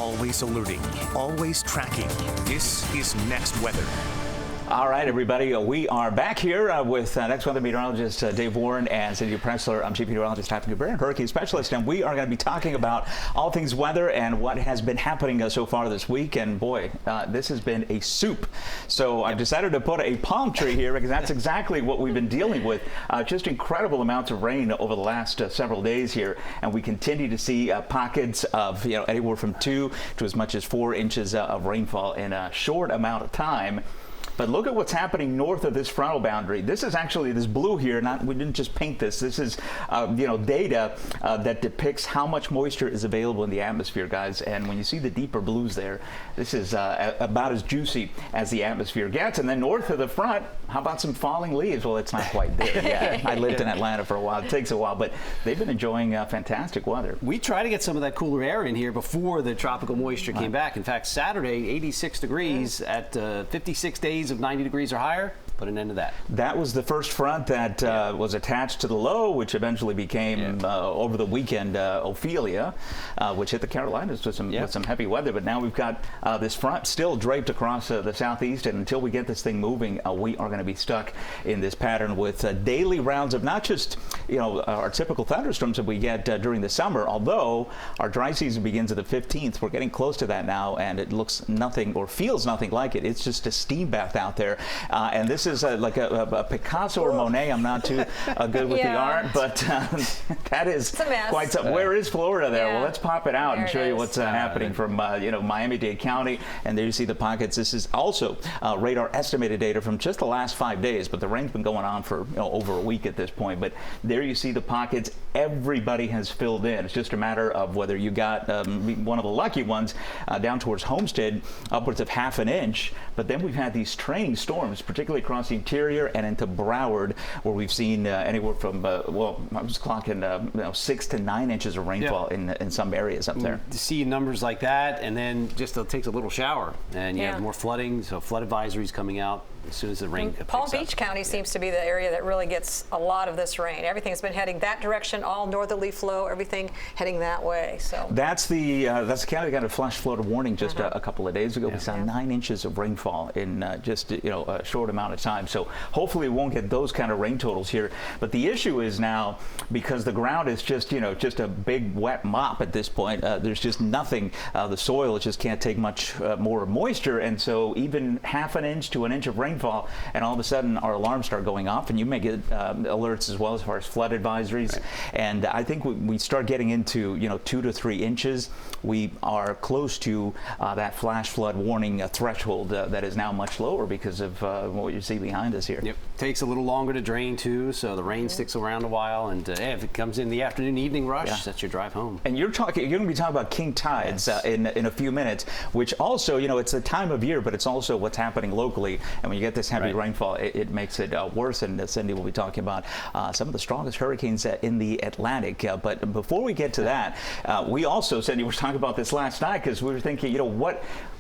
Always alerting, always tracking. This is Next Weather. All right, everybody, we are back here with Next Weather meteorologist Dave Warren and Cindy Pressler. I'm Chief Meteorologist Happy Barron, Hurricane Specialist, and we are going to be talking about all things weather and what has been happening so far this week. And boy, this has been a soup. So I've decided to put a palm tree here because that's exactly what we've been dealing with. Just incredible amounts of rain over the last several days here, and we continue to see pockets of anywhere from 2 to as much as 4 inches of rainfall in a short amount of time. But look at what's happening north of this frontal boundary. This is actually this blue here. We didn't just paint this. This is, data that depicts how much moisture is available in the atmosphere, guys. And when you see the deeper blues there, this is about as juicy as the atmosphere gets. And then north of the front, how about some falling leaves? Well, it's not quite there yet. I lived in Atlanta for a while. It takes a while, but they've been enjoying fantastic weather. We try to get some of that cooler air in here before the tropical moisture came back. In fact, Saturday, 86 degrees at 56 days of 90 degrees or higher. Put an end to that. That was the first front that was attached to the low, which eventually became over the weekend Ophelia, which hit the Carolinas with some heavy weather. But now we've got this front still draped across the southeast, and until we get this thing moving, we are going to be stuck in this pattern with daily rounds of not just our typical thunderstorms that we get during the summer. Although our dry season begins at the 15th, we're getting close to that now, and it looks nothing or feels nothing like it. It's just a steam bath out there, and this is like a Picasso or Monet. I'm not too good with the art, but that is quite something. Where is Florida there? Well, let's pop it out and show you what's happening from Miami-Dade County. And there you see the pockets. This is also radar estimated data from just the last 5 days, but the rain's been going on for over a week at this point. But there you see the pockets. Everybody has filled in. It's just a matter of whether you got one of the lucky ones down towards Homestead, upwards of half an inch. But then we've had these training storms, particularly across the interior and into Broward, where we've seen anywhere from I was clocking 6 to 9 inches of rainfall in some areas up there. To see numbers like that, and then just it takes a little shower, and you have more flooding, so flood advisories coming out as soon as the rain picks Palm up. Beach County seems to be the area that really gets a lot of this rain. Everything's been heading that direction, all northerly flow, everything heading that way. So that's the county that got a flash flood warning just a couple of days ago. We saw 9 inches of rainfall in just a short amount of time. So hopefully we won't get those kind of rain totals here. But the issue is now, because the ground is just a big wet mop at this point. There's just nothing. The soil just can't take much more moisture, and so even half an inch to an inch of rainfall, and all of a sudden our alarms start going off, and you may get alerts as well as far as flood advisories. Right. And I think we start getting into 2 to 3 inches. We are close to that flash flood warning threshold that is now much lower because of what you see behind us here. Yep. Takes a little longer to drain too, so the rain sticks around a while, and if it comes in the afternoon, evening rush, that's your drive home. And you're going to be talking about king tides in a few minutes, which also, it's the time of year, but it's also what's happening locally. And when you get this heavy rainfall, it makes it worse. And Cindy will be talking about some of the strongest hurricanes in the Atlantic. But before we get to that, we also, Cindy, was talking about this last night because we were thinking,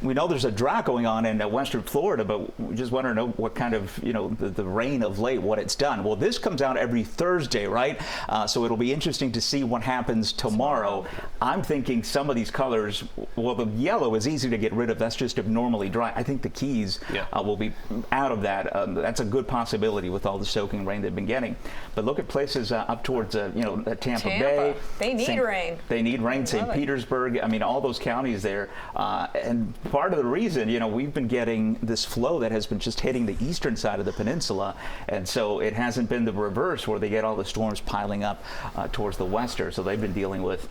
we know there's a drought going on in western Florida, but we just want to know what kind of, the rain of late, what it's done. Well, this comes out every Thursday, right? So it'll be interesting to see what happens tomorrow. I'm thinking some of these colors, well, the yellow is easy to get rid of. That's just abnormally dry. I think the Keys will be out of that. That's a good possibility with all the soaking rain they've been getting. But look at places up towards, Tampa Bay. They need rain. They need rain. St. Petersburg. I mean, all those counties there. And part of the reason, we've been getting this flow that has been just hitting the eastern side of the peninsula. And so it hasn't been the reverse where they get all the storms piling up towards the western. So they've been dealing with.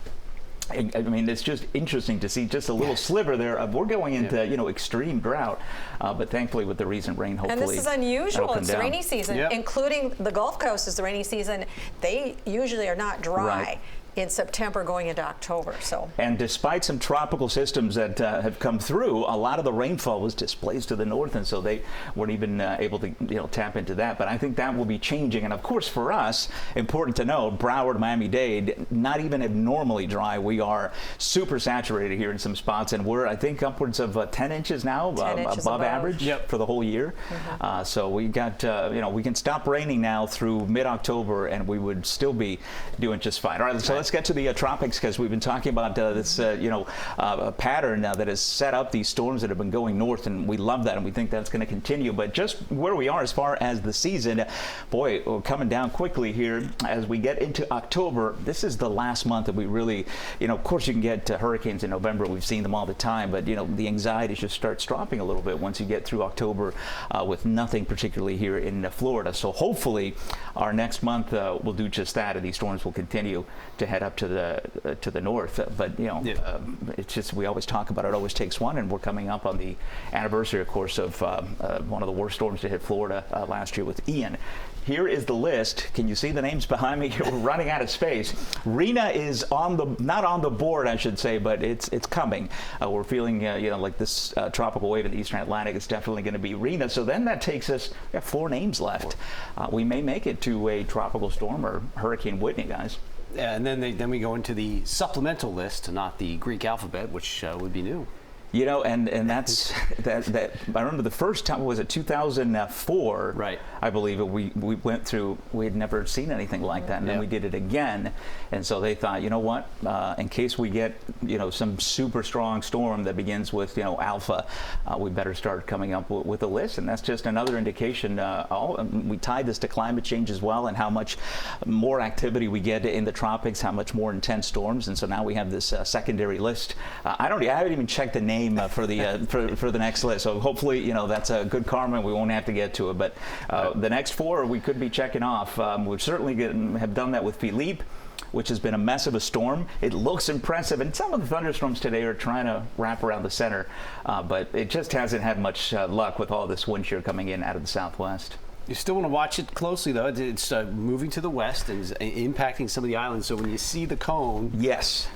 I mean, it's just interesting to see just a little sliver there. We're going into, extreme drought, but thankfully with the recent rain, hopefully. And this is unusual. It's the rainy season, including the Gulf Coast is the rainy season. They usually are not dry in September going into October. And despite some tropical systems that have come through, a lot of the rainfall was displaced to the north, and so they weren't even able to tap into that. But I think that will be changing. And of course, for us, important to note, Broward, Miami-Dade, not even abnormally dry. We are super saturated here in some spots, and we're, I think, upwards of 10 inches now, 10 inches above average for the whole year. So we got, we can stop raining now through mid-October, and we would still be doing just fine. All right, so let's let's get to the tropics, because we've been talking about this, pattern that has set up these storms that have been going north, and we love that, and we think that's going to continue. But just where we are as far as the season, boy, we're coming down quickly here as we get into October. This is the last month that we really, of course you can get hurricanes in November. We've seen them all the time, but the anxiety just starts dropping a little bit once you get through October with nothing particularly here in Florida. So hopefully our next month will do just that, and these storms will continue to head up to the north. But it's just, we always talk about it always takes one, and we're coming up on the anniversary, of course, of one of the worst storms to hit Florida last year with Ian. Here is the list. Can you see the names behind me? We're running out of space. Rena is not on the board, I should say, but it's coming. We're feeling, like this tropical wave in the Eastern Atlantic is definitely going to be Rena. So then that takes us, we have 4 names left. We may make it to a tropical storm or Hurricane Whitney, guys. Yeah, and then we go into the supplemental list, not the Greek alphabet, which would be new. And that's that. I remember the first time, was it 2004? Right. I believe we went through. We had never seen anything like that, and then we did it again. And so they thought, you know what? In case we get some super strong storm that begins with alpha, we better start coming up with a list. And that's just another indication. We tied this to climate change as well, and how much more activity we get in the tropics, how much more intense storms. And so now we have this secondary list. I haven't even checked the name for the next list, so hopefully that's a good karma. We won't have to get to it, but the next 4 we could be checking off. We've certainly have done that with Philippe, which has been a mess of a storm. It looks impressive, and some of the thunderstorms today are trying to wrap around the center, but it just hasn't had much luck with all this wind shear coming in out of the southwest. You still want to watch it closely, though. It's moving to the west and is impacting some of the islands. So when you see the cone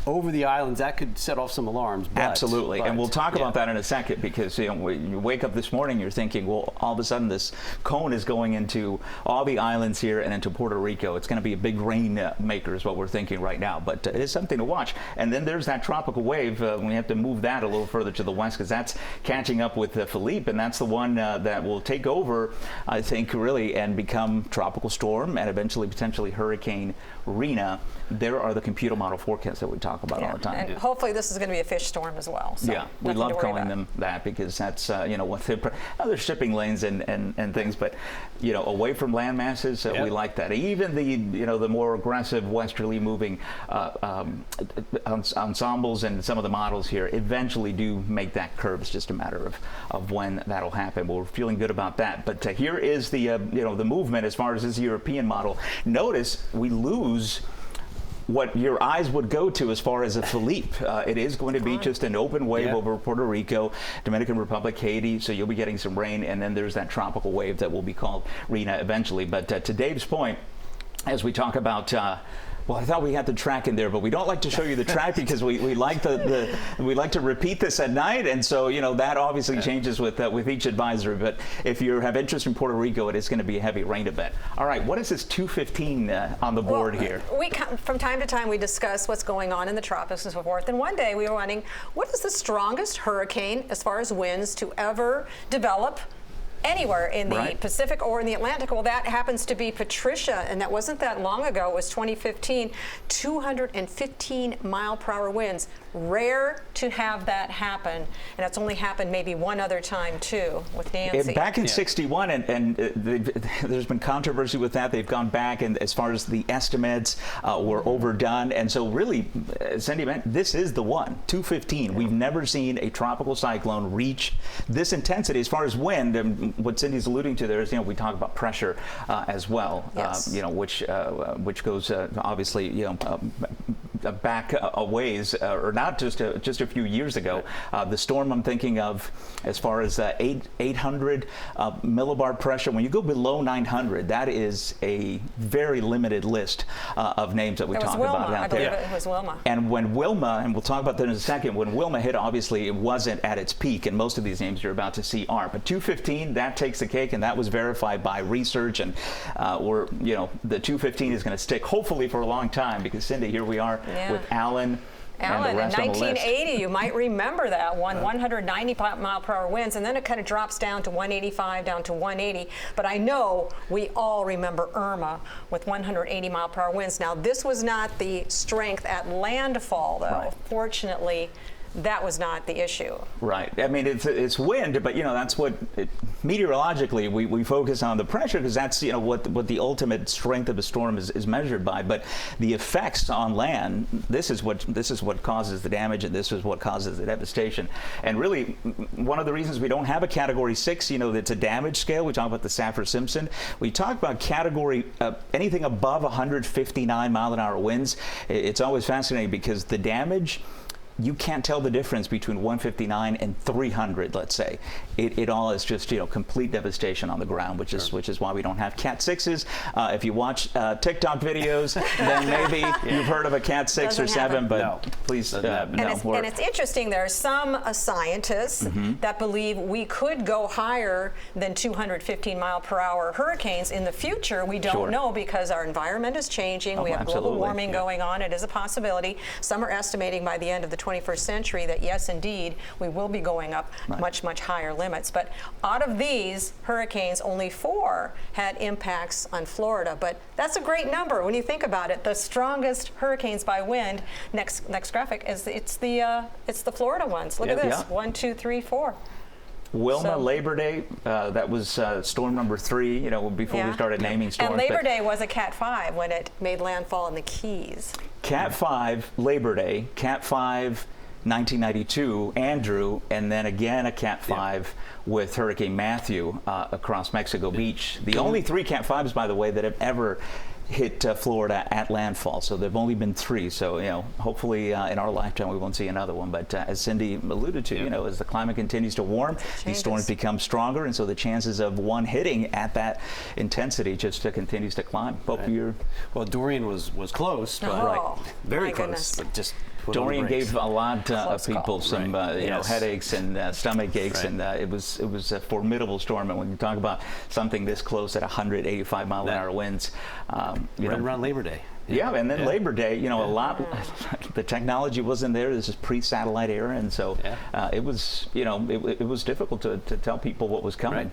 over the islands, that could set off some alarms. Absolutely. And we'll talk about that in a second, because when you wake up this morning, you're thinking, well, all of a sudden this cone is going into all the islands here and into Puerto Rico. It's going to be a big rain maker is what we're thinking right now. But it is something to watch. And then there's that tropical wave. We have to move that a little further to the west, because that's catching up with Philippe, and that's the one that will take over, I think, really, and become tropical storm and eventually potentially Hurricane Rena. There are the computer model forecasts that we talk about all the time. And hopefully this is going to be a fish storm as well. So we love calling them that, because that's what other shipping lanes and things, but away from land masses, we like that. Even the more aggressive westerly moving ensembles and some of the models here eventually do make that curve. It's just a matter of when that'll happen. We're feeling good about that. But here is the the movement as far as this European model. Notice we lose what your eyes would go to as far as a Philippe. It is going to be just an open wave over Puerto Rico, Dominican Republic, Haiti, so you'll be getting some rain, and then there's that tropical wave that will be called Rena eventually. But to Dave's point, as we talk about well, I thought we had the track in there, but we don't like to show you the track because we like we like to repeat this at night, and so that obviously changes with each advisory. But if you have interest in Puerto Rico, it is going to be a heavy rain event. All right, what is this 215 on the board here? From time to time we discuss what's going on in the tropics and so forth. And one day we were running, what is the strongest hurricane as far as winds to ever develop anywhere in the Pacific or in the Atlantic? Well, that happens to be Patricia, and that wasn't that long ago. It was 2015, 215 mile-per-hour winds. Rare to have that happen, and that's only happened maybe one other time too with Nancy. Back in '61, and there's been controversy with that. They've gone back, and as far as the estimates were overdone, and so really, Cindy, this is the one, 215. We've never seen a tropical cyclone reach this intensity as far as wind. And what Cindy's alluding to there is, we talk about pressure as well, which goes obviously, back a ways, or not just a few years ago. The storm I'm thinking of, as far as 800 millibar pressure, when you go below 900, that is a very limited list of names that we talk about out there. I believe it was Wilma. And when Wilma, and we'll talk about that in a second, when Wilma hit, obviously it wasn't at its peak, and most of these names you're about to see aren't. But 215, that takes the cake, and that was verified by research, and the 215 is going to stick hopefully for a long time, because Cindy, here we are with Alan, Alan, in rest on the list. 1980, you might remember that one, 190 mile per hour winds, and then it kind of drops down to 185, down to 180. But I know we all remember Irma with 180 mile per hour winds. Now, this was not the strength at landfall, though. Right. Fortunately, that was not the issue. Right. I mean, it's wind, but that's what meteorologically we focus on the pressure, because that's what the ultimate strength of a storm is measured by. But the effects on land, this is what causes the damage, and this is what causes the devastation. And really, one of the reasons we don't have a Category 6, that's a damage scale. We talk about the Saffir-Simpson. We talk about category anything above 159 mile-an-hour winds. It's always fascinating because the damage, you can't tell the difference between 159 and 300, let's say. It all is just, complete devastation on the ground, which is why we don't have Cat 6s. If you watch TikTok videos, then maybe you've heard of a Cat 6 or 7, but no, please, no. And it's interesting, there are some scientists that believe we could go higher than 215 mile per hour hurricanes in the future. We don't know because our environment is changing. We have global warming going on. It is a possibility. Some are estimating by the end of the 21st century that yes, indeed, we will be going up much, much higher limits. But out of these hurricanes, only 4 had impacts on Florida. But that's a great number when you think about it. The strongest hurricanes by wind, next graphic, is it's the Florida ones. Look at this, 1, 2, 3, 4. Wilma, Labor Day, that was storm number 3, before we started naming storms. And Labor Day was a Cat 5 when it made landfall in the Keys. Cat 5, Labor Day, Cat 5, 1992, Andrew, and then again a Cat 5 with Hurricane Matthew across Mexico Beach. The only 3 Cat 5s, by the way, that have ever hit Florida at landfall. So there've only been 3. So, hopefully in our lifetime we won't see another one. But as Cindy alluded to, as the climate continues to warm, these storms become stronger. And so the chances of one hitting at that intensity just continues to climb. Well, Dorian was close, but very close. But just Dorian gave a lot of people some headaches and stomach aches, and it was a formidable storm. And when you talk about something this close at 185 mile-an-hour winds, right around Labor Day. Yeah, and then Labor Day, a lot, the technology wasn't there. This is pre-satellite era, and so it was, it was difficult to tell people what was coming.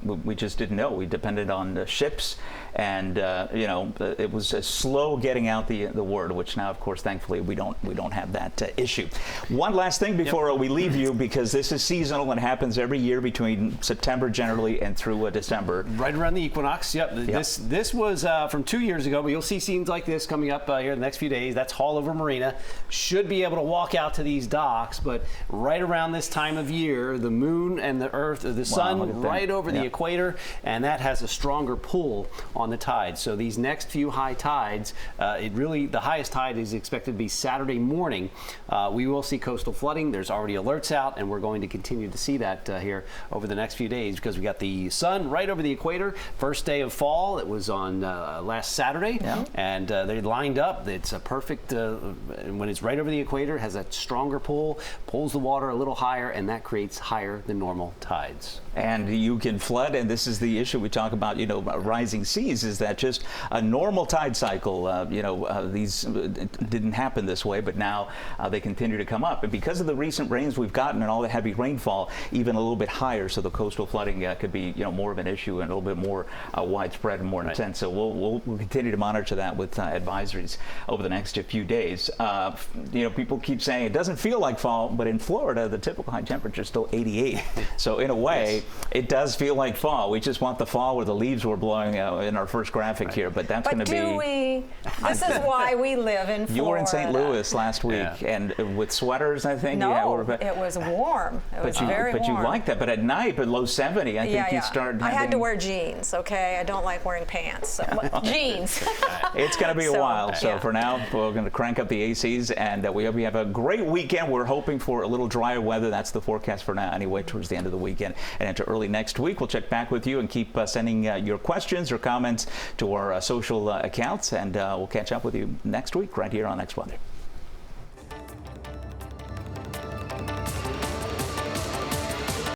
We just didn't know. We depended on ships, and it was slow getting out the word, which now, of course, thankfully, we don't have that issue. One last thing before we leave you, because this is seasonal and happens every year between September generally and through December. Right around the equinox. This was from 2 years ago, but you'll see scenes like this coming up here in the next few days. That's all over Marina. Should be able to walk out to these docks, but right around this time of year, the moon and the earth, the sun, right over the equator, and that has a stronger pull on the tide. So these next few high tides, the highest tide is expected to be Saturday morning. We will see coastal flooding. There's already alerts out, and we're going to continue to see that here over the next few days because we got the sun right over the equator. First day of fall. It was on last Saturday. And they lined up. It's a perfect, when it's right over the equator, has that stronger pull, pulls the water a little higher, and that creates higher than normal tides. And you can flood, and this is the issue we talk about, rising seas, is that just a normal tide cycle, these didn't happen this way, but now they continue to come up. And because of the recent rains we've gotten and all the heavy rainfall, even a little bit higher, so the coastal flooding could be, more of an issue and a little bit more widespread and more intense. So we'll continue to monitor that with advisories over the next few days. People keep saying it doesn't feel like fall, but in Florida, the typical high temperature is still 88. So in a way, it does feel like fall. We just want the fall where the leaves were blowing in our first graphic here, but that's going to be... But do we? This is why we live in Florida. You were in St. Louis last week, and with sweaters, I think? No, it was warm. It was very warm. But you like that. But at night, below 70, I think you start having... I had to wear jeans, okay? I don't like wearing pants. So, jeans. It's going to be a while. So for now, we're going to crank up the ACs, and we hope you have a great weekend. We're hoping for a little drier weather. That's the forecast for now anyway, towards the end of the weekend and into early next week. We'll check back with you and keep sending your questions or comments to our social accounts, and we'll catch up with you next week right here on Next Weather.